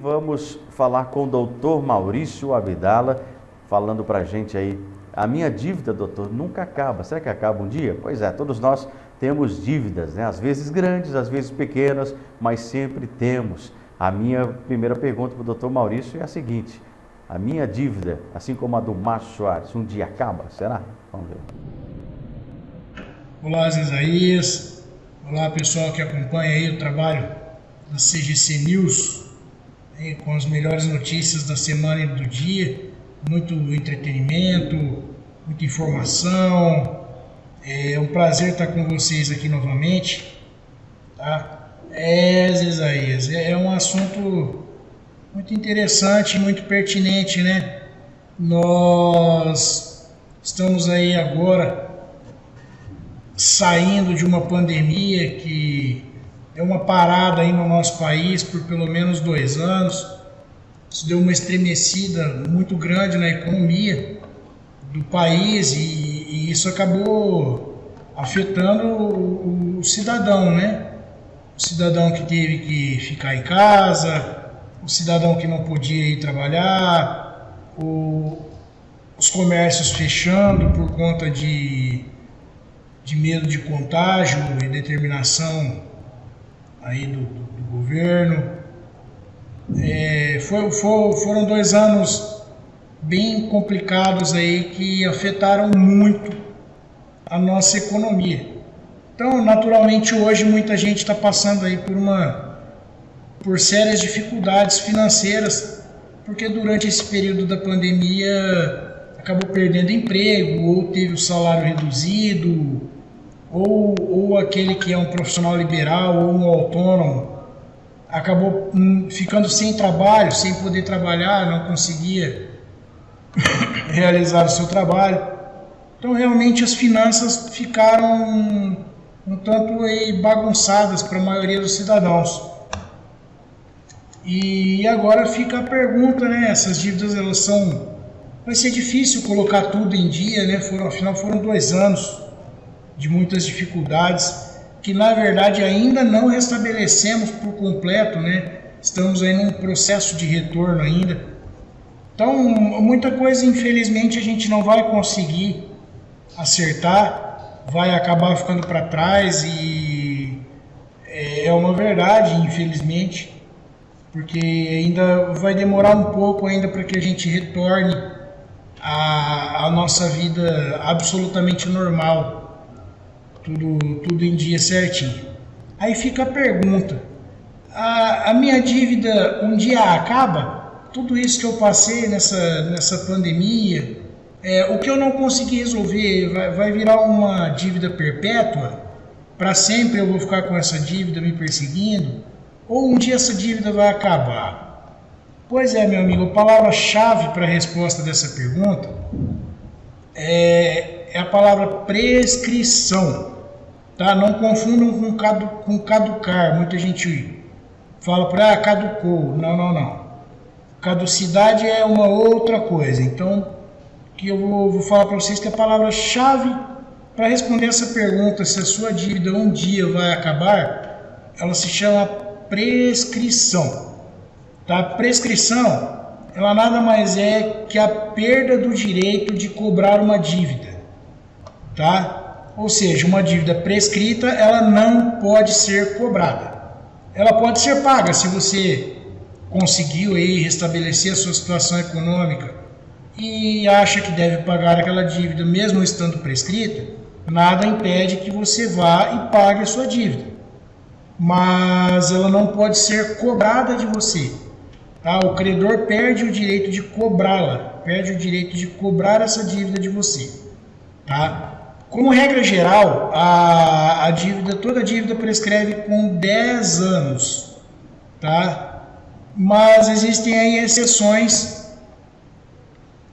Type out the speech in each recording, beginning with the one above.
vamos falar com o doutor Maurício Abdala, falando para a gente aí. A minha dívida, doutor, nunca acaba. Será que acaba um dia? Pois é, todos nós temos dívidas, né? Às vezes grandes, às vezes pequenas, mas sempre temos. A minha primeira pergunta para o doutor Maurício é a seguinte: a minha dívida, assim como a do Márcio Soares, um dia acaba? Será? Vamos ver. Olá, Isaías. Olá, pessoal que acompanha aí o trabalho da CGC News, com as melhores notícias da semana e do dia, muito entretenimento, muita informação. É um prazer estar com vocês aqui novamente, tá? Isaías, é um assunto muito interessante, muito pertinente, né? Nós estamos aí agora saindo de uma pandemia que é uma parada aí no nosso país por pelo menos 2 anos. Isso deu uma estremecida muito grande na economia do país e isso acabou afetando o cidadão, né? O cidadão que teve que ficar em casa, o cidadão que não podia ir trabalhar, os comércios fechando por conta de medo de contágio e determinação aí do governo. Foram 2 anos bem complicados aí que afetaram muito a nossa economia. Então, naturalmente, hoje muita gente está passando aí por sérias dificuldades financeiras, porque durante esse período da pandemia acabou perdendo emprego, ou teve o salário reduzido, ou aquele que é um profissional liberal ou um autônomo acabou ficando sem trabalho, sem poder trabalhar, não conseguia realizar o seu trabalho. Então realmente as finanças ficaram um tanto aí bagunçadas para a maioria dos cidadãos. E agora fica a pergunta, né? Essas dívidas vai ser difícil colocar tudo em dia, né? Afinal foram 2 anos de muitas dificuldades, que na verdade ainda não restabelecemos por completo, né? Estamos aí num processo de retorno ainda. Então, muita coisa, infelizmente, a gente não vai conseguir acertar, vai acabar ficando para trás e é uma verdade, infelizmente, porque ainda vai demorar um pouco ainda para que a gente retorne à nossa vida absolutamente normal. Tudo em dia certinho. Aí fica a pergunta: a minha dívida um dia acaba? Tudo isso que eu passei nessa pandemia, o que eu não consegui resolver vai virar uma dívida perpétua? Para sempre eu vou ficar com essa dívida me perseguindo? Ou um dia essa dívida vai acabar? Pois é, meu amigo, a palavra-chave para a resposta dessa pergunta é a palavra prescrição. Tá? Não confundam com caducar. Muita gente fala por caducou. Não. Caducidade é uma outra coisa. Então, que eu vou falar para vocês que a palavra-chave para responder essa pergunta, se a sua dívida um dia vai acabar, ela se chama prescrição. Tá? Prescrição, ela nada mais é que a perda do direito de cobrar uma dívida. Tá? Ou seja, uma dívida prescrita, ela não pode ser cobrada. Ela pode ser paga se você conseguiu aí restabelecer a sua situação econômica e acha que deve pagar aquela dívida mesmo estando prescrita, nada impede que você vá e pague a sua dívida. Mas ela não pode ser cobrada de você. Tá? O credor perde o direito de cobrá-la, perde o direito de cobrar essa dívida de você. Tá? Como regra geral, toda dívida prescreve com 10 anos, tá? Mas existem aí exceções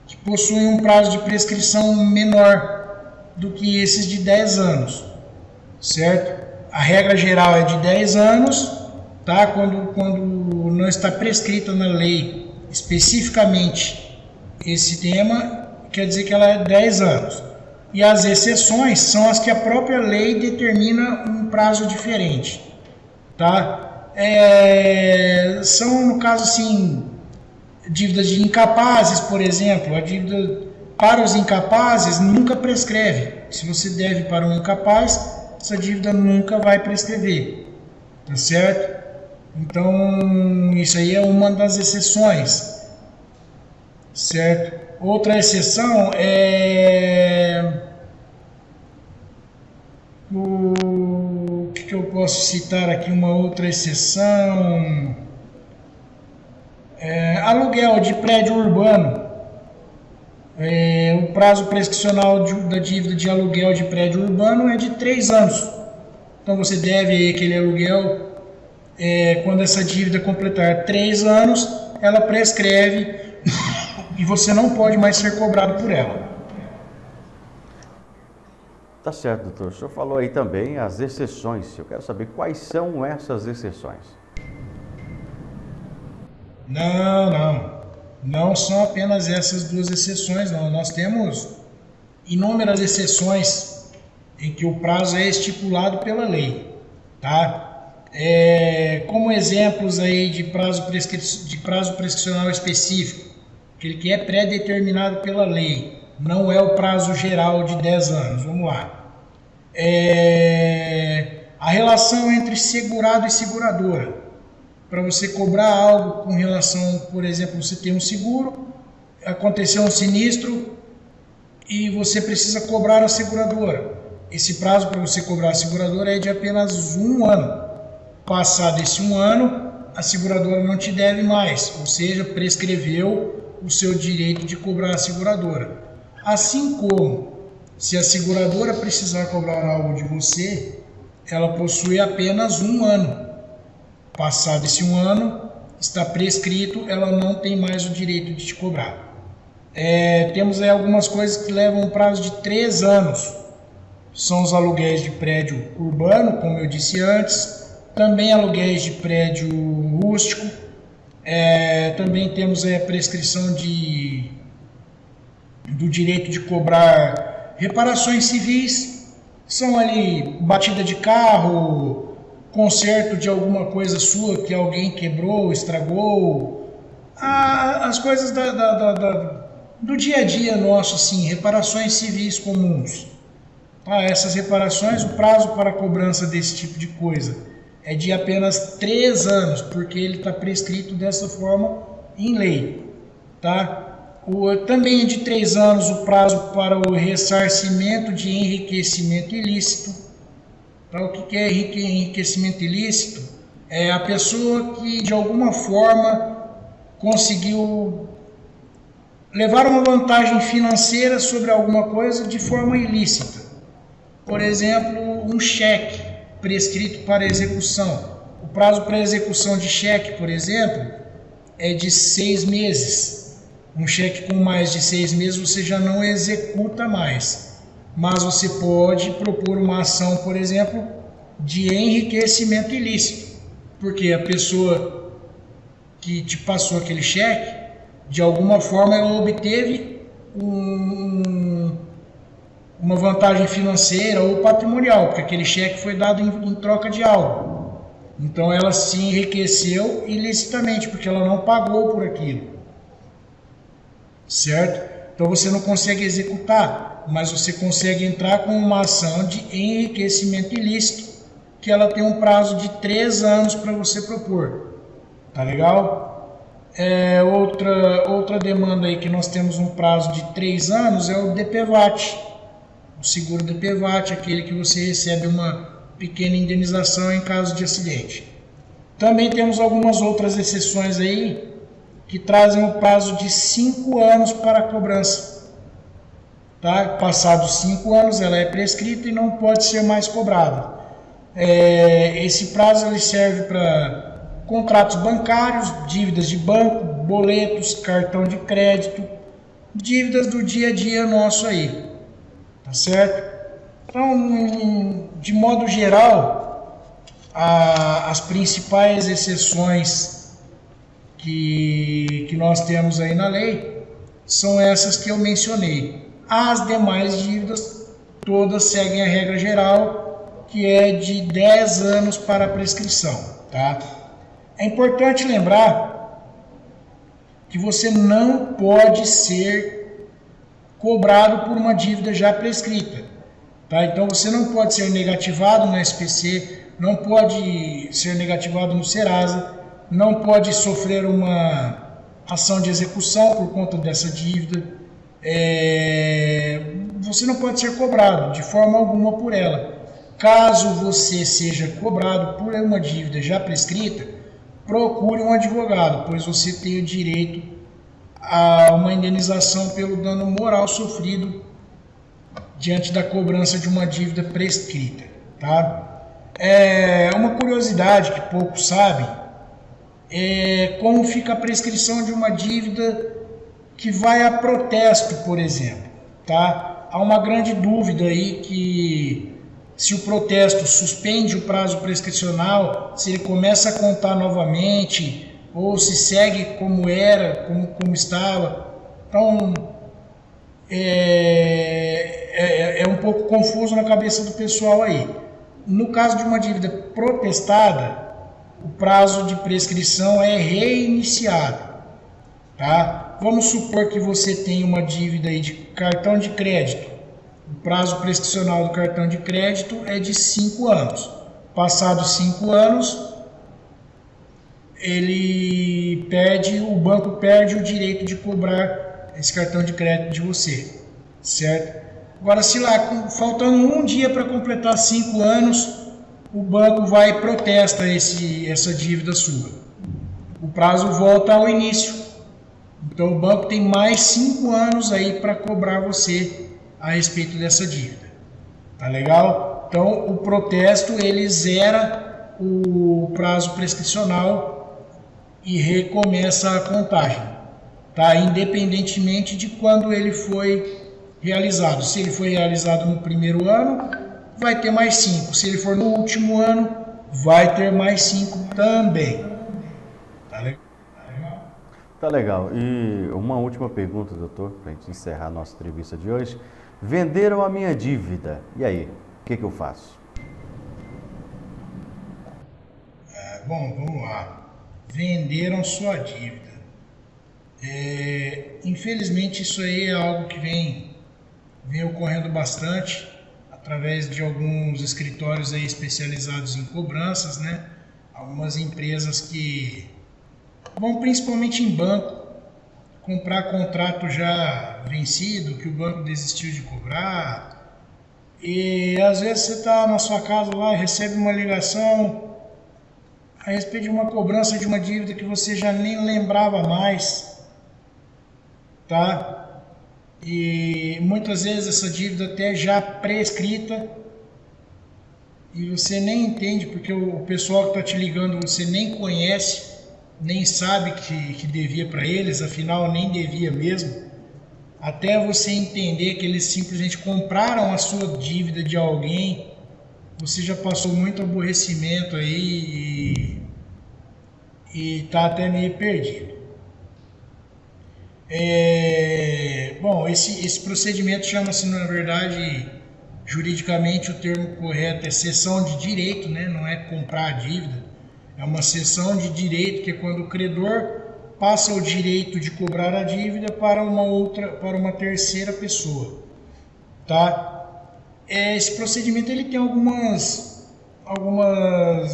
que possuem um prazo de prescrição menor do que esses de 10 anos, certo? A regra geral é de 10 anos, tá? Quando não está prescrita na lei especificamente esse tema, quer dizer que ela é 10 anos. E as exceções são as que a própria lei determina um prazo diferente, tá? são, no caso assim, dívidas de incapazes, por exemplo. A dívida para os incapazes nunca prescreve. Se você deve para um incapaz, essa dívida nunca vai prescrever, tá certo? Então, isso aí é uma das exceções, certo? Outra exceção é o que eu posso citar aqui, uma outra exceção, aluguel de prédio urbano. O prazo prescricional da dívida de aluguel de prédio urbano é de 3 anos. Então você deve aquele aluguel, quando essa dívida completar 3 anos, ela prescreve e você não pode mais ser cobrado por ela. Tá certo, doutor. O senhor falou aí também as exceções. Eu quero saber quais são essas exceções. Não são apenas essas 2 exceções, não. Nós temos inúmeras exceções em que o prazo é estipulado pela lei, tá? Como exemplos aí de prazo prescricional específico, aquele que é pré-determinado pela lei, não é o prazo geral de 10 anos. Vamos lá. A relação entre segurado e seguradora. Para você cobrar algo com relação, por exemplo, você tem um seguro, aconteceu um sinistro e você precisa cobrar a seguradora. Esse prazo para você cobrar a seguradora é de apenas 1 ano. Passado esse 1 ano, a seguradora não te deve mais, ou seja, prescreveu o seu direito de cobrar a seguradora. Assim como, se a seguradora precisar cobrar algo de você, ela possui apenas 1 ano. Passado esse 1 ano, está prescrito, ela não tem mais o direito de te cobrar. Temos aí algumas coisas que levam um prazo de 3 anos. São os aluguéis de prédio urbano, como eu disse antes, também aluguéis de prédio rústico, também temos a prescrição do direito de cobrar reparações civis, são ali batida de carro, conserto de alguma coisa sua que alguém quebrou, estragou, as coisas do dia a dia nosso, assim, reparações civis comuns. Essas reparações, o prazo para a cobrança desse tipo de coisa é de apenas 3 anos, porque ele está prescrito dessa forma em lei, tá? Também é de 3 anos o prazo para o ressarcimento de enriquecimento ilícito. O que é enriquecimento ilícito? É a pessoa que de alguma forma conseguiu levar uma vantagem financeira sobre alguma coisa de forma ilícita. Por exemplo, um cheque prescrito para execução. O prazo para execução de cheque, por exemplo, é de 6 meses. Um cheque com mais de 6 meses você já não executa mais. Mas você pode propor uma ação, por exemplo, de enriquecimento ilícito, porque a pessoa que te passou aquele cheque, de alguma forma ela obteve uma vantagem financeira ou patrimonial, porque aquele cheque foi dado em troca de algo. Então ela se enriqueceu ilicitamente, porque ela não pagou por aquilo, certo? Então você não consegue executar, mas você consegue entrar com uma ação de enriquecimento ilícito, que ela tem um prazo de 3 anos para você propor. Tá legal? Outra demanda aí que nós temos um prazo de 3 anos é o DPVAT. O seguro DPVAT, aquele que você recebe uma pequena indenização em caso de acidente. Também temos algumas outras exceções aí, que trazem o prazo de 5 anos para a cobrança. Tá? Passados 5 anos, ela é prescrita e não pode ser mais cobrada. Esse prazo ele serve para contratos bancários, dívidas de banco, boletos, cartão de crédito, dívidas do dia a dia nosso aí. Tá certo? Então, de modo geral, as principais exceções que nós temos aí na lei são essas que eu mencionei. As demais dívidas todas seguem a regra geral, que é de 10 anos para a prescrição, tá? É importante lembrar que você não pode ser cobrado por uma dívida já prescrita. Tá? Então você não pode ser negativado no SPC, não pode ser negativado no Serasa, não pode sofrer uma ação de execução por conta dessa dívida. Você não pode ser cobrado de forma alguma por ela. Caso você seja cobrado por uma dívida já prescrita, procure um advogado, pois você tem o direito a uma indenização pelo dano moral sofrido diante da cobrança de uma dívida prescrita. Tá? Uma curiosidade que poucos sabem é como fica a prescrição de uma dívida que vai a protesto, por exemplo. Tá? Há uma grande dúvida aí que se o protesto suspende o prazo prescricional, se ele começa a contar novamente ou se segue como era, como estava. Então, é um pouco confuso na cabeça do pessoal aí. No caso de uma dívida protestada, o prazo de prescrição é reiniciado. Tá? Vamos supor que você tem uma dívida aí de cartão de crédito. O prazo prescricional do cartão de crédito é de 5 anos. Passados 5 anos, o banco perde o direito de cobrar esse cartão de crédito de você, certo? Agora, se lá, faltando um dia para completar 5 anos, o banco vai e protesta essa dívida sua. O prazo volta ao início. Então, o banco tem mais 5 anos aí para cobrar você a respeito dessa dívida. Tá legal? Então, o protesto, ele zera o prazo prescricional e recomeça a contagem. Tá? Independentemente de quando ele foi realizado. Se ele foi realizado no primeiro ano, vai ter mais 5. Se ele for no último ano, vai ter mais 5 também. Tá legal? Tá legal. E uma última pergunta, doutor, para a gente encerrar a nossa entrevista de hoje. Venderam a minha dívida. E aí, o que eu faço? Bom, vamos lá. Venderam sua dívida. Infelizmente, isso aí é algo que vem ocorrendo bastante através de alguns escritórios aí especializados em cobranças, né? Algumas empresas que vão principalmente em banco comprar contrato já vencido, que o banco desistiu de cobrar. E às vezes você está na sua casa lá e recebe uma ligação a respeito de uma cobrança de uma dívida que você já nem lembrava mais, tá? E muitas vezes essa dívida até já prescrita e você nem entende, porque o pessoal que está te ligando você nem conhece, nem sabe que devia para eles, afinal nem devia mesmo, até você entender que eles simplesmente compraram a sua dívida de alguém, você já passou muito aborrecimento aí e tá até meio perdido. Bom, esse procedimento chama-se, na verdade, juridicamente o termo correto é cessão de direito, né? Não é comprar a dívida. É uma cessão de direito, que é quando o credor passa o direito de cobrar a dívida para uma terceira pessoa, tá? Esse procedimento ele tem algumas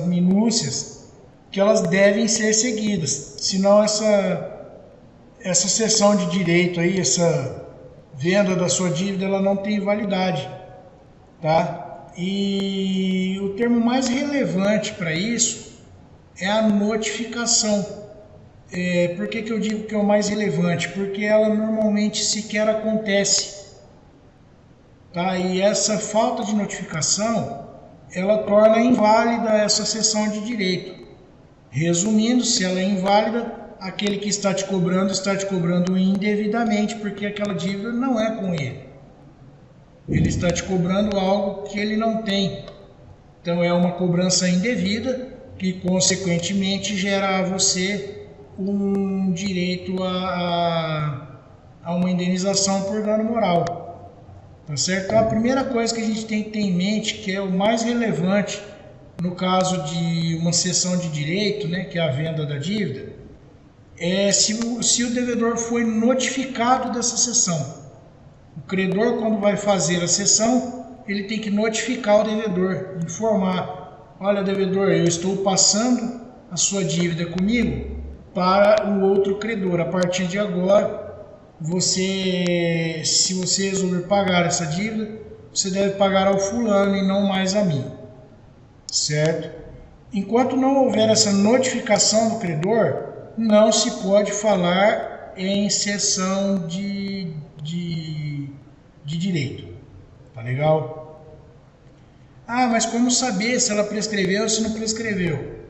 minúcias que elas devem ser seguidas, senão essa cessão de direito aí, essa venda da sua dívida, ela não tem validade, tá? E o termo mais relevante para isso é a notificação. Por que eu digo que é o mais relevante? Porque ela normalmente sequer acontece. Tá? E essa falta de notificação, ela torna inválida essa cessão de direito. Resumindo, se ela é inválida, aquele que está te cobrando indevidamente, porque aquela dívida não é com ele. Ele está te cobrando algo que ele não tem. Então é uma cobrança indevida, que consequentemente gera a você um direito a uma indenização por dano moral. Tá certo? Então a primeira coisa que a gente tem que ter em mente, que é o mais relevante no caso de uma cessão de direito, né, que é a venda da dívida, se o devedor foi notificado dessa cessão. O credor, quando vai fazer a cessão, ele tem que notificar o devedor, informar: olha, devedor, eu estou passando a sua dívida comigo para o outro credor. A partir de agora, se você resolver pagar essa dívida, você deve pagar ao fulano e não mais a mim, certo? Enquanto não houver essa notificação do credor, não se pode falar em cessão de direito, tá legal? Ah, mas como saber se ela prescreveu ou se não prescreveu?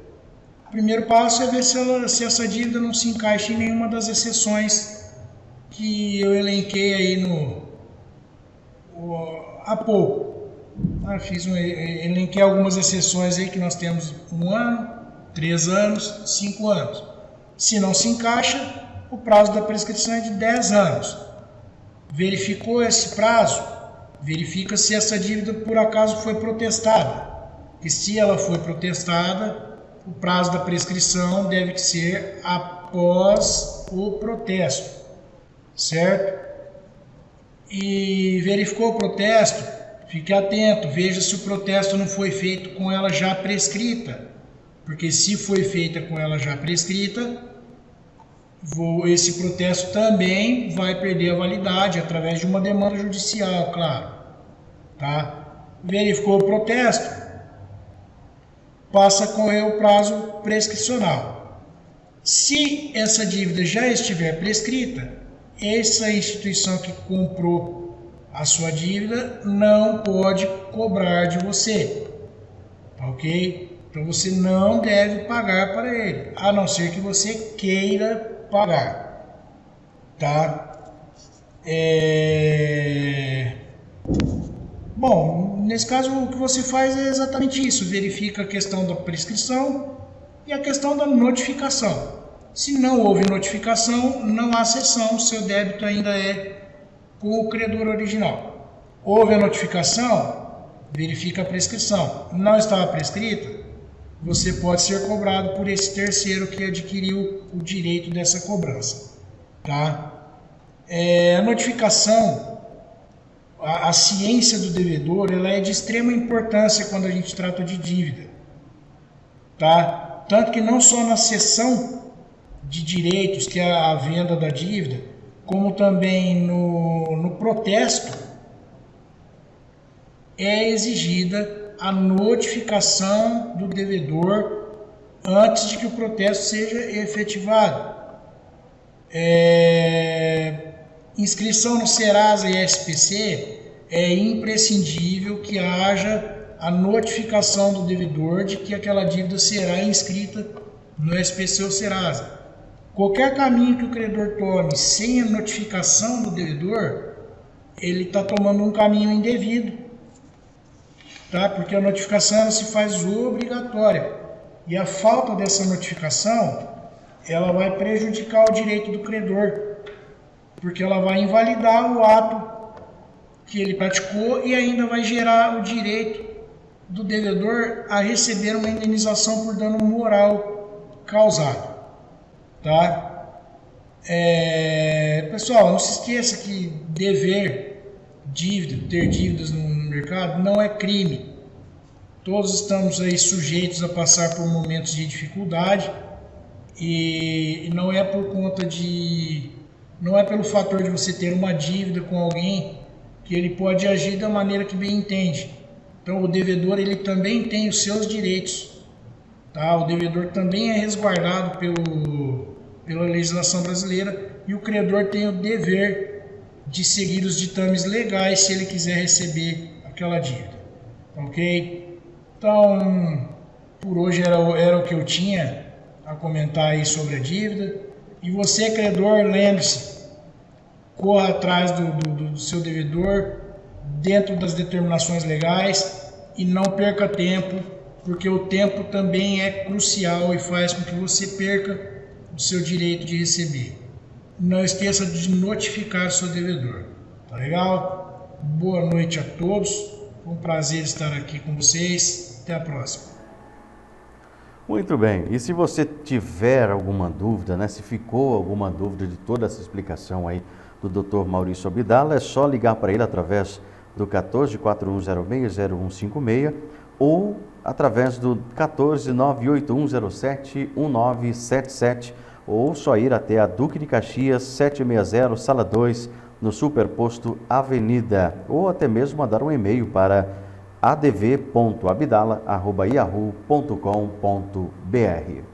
O primeiro passo é ver se essa dívida não se encaixa em nenhuma das exceções que eu elenquei aí há pouco. Elenquei algumas exceções aí que nós temos: 1 ano, 3 anos, 5 anos. Se não se encaixa, o prazo da prescrição é de 10 anos. Verificou esse prazo? Verifica se essa dívida por acaso foi protestada. E se ela foi protestada, o prazo da prescrição deve ser após o protesto, certo? E verificou o protesto, fique atento, veja se o protesto não foi feito com ela já prescrita, porque se foi feita com ela já prescrita, esse protesto também vai perder a validade através de uma demanda judicial, claro, tá? Verificou o protesto, passa a correr o prazo prescricional. Se essa dívida já estiver prescrita, essa instituição que comprou a sua dívida não pode cobrar de você, tá ok? Então você não deve pagar para ele, a não ser que você queira pagar, tá? Bom, nesse caso o que você faz é exatamente isso: verifica a questão da prescrição e a questão da notificação. Se não houve notificação, não há cessão, seu débito ainda é com o credor original. Houve a notificação, verifica a prescrição. Não estava prescrita, você pode ser cobrado por esse terceiro que adquiriu o direito dessa cobrança, tá? A notificação, a ciência do devedor, ela é de extrema importância quando a gente trata de dívida, tá? Tanto que não só na cessão de direitos, que é a venda da dívida, como também no protesto, é exigida a notificação do devedor antes de que o protesto seja efetivado. Inscrição no Serasa e SPC, é imprescindível que haja a notificação do devedor de que aquela dívida será inscrita no SPC ou Serasa. Qualquer caminho que o credor tome sem a notificação do devedor, ele está tomando um caminho indevido, tá? Porque a notificação ela se faz obrigatória, e a falta dessa notificação ela vai prejudicar o direito do credor, porque ela vai invalidar o ato que ele praticou e ainda vai gerar o direito do devedor a receber uma indenização por dano moral causado, tá? Pessoal, não se esqueça que dever dívida, ter dívidas no mercado não é crime. Todos estamos aí sujeitos a passar por momentos de dificuldade, e não é por conta não é pelo fator de você ter uma dívida com alguém que ele pode agir da maneira que bem entende. Então o devedor ele também tem os seus direitos, tá? O devedor também é resguardado pela legislação brasileira, e o credor tem o dever de seguir os ditames legais se ele quiser receber aquela dívida, ok? Então, por hoje era o que eu tinha a comentar aí sobre a dívida. E você, credor, lembre-se, corra atrás do seu devedor dentro das determinações legais e não perca tempo, porque o tempo também é crucial e faz com que você perca o seu direito de receber. Não esqueça de notificar o seu devedor, tá legal? Boa noite a todos, foi um prazer estar aqui com vocês, até a próxima. Muito bem. E se você tiver alguma dúvida, né? Se ficou alguma dúvida de toda essa explicação aí do Dr. Maurício Abdala, é só ligar para ele através do 14-4106-0156 ou através do 14-98107-1977 ou só ir até a Duque de Caxias 760, Sala 2, no Superposto Avenida, ou até mesmo mandar um e-mail para adv.abdala@yahoo.com.br.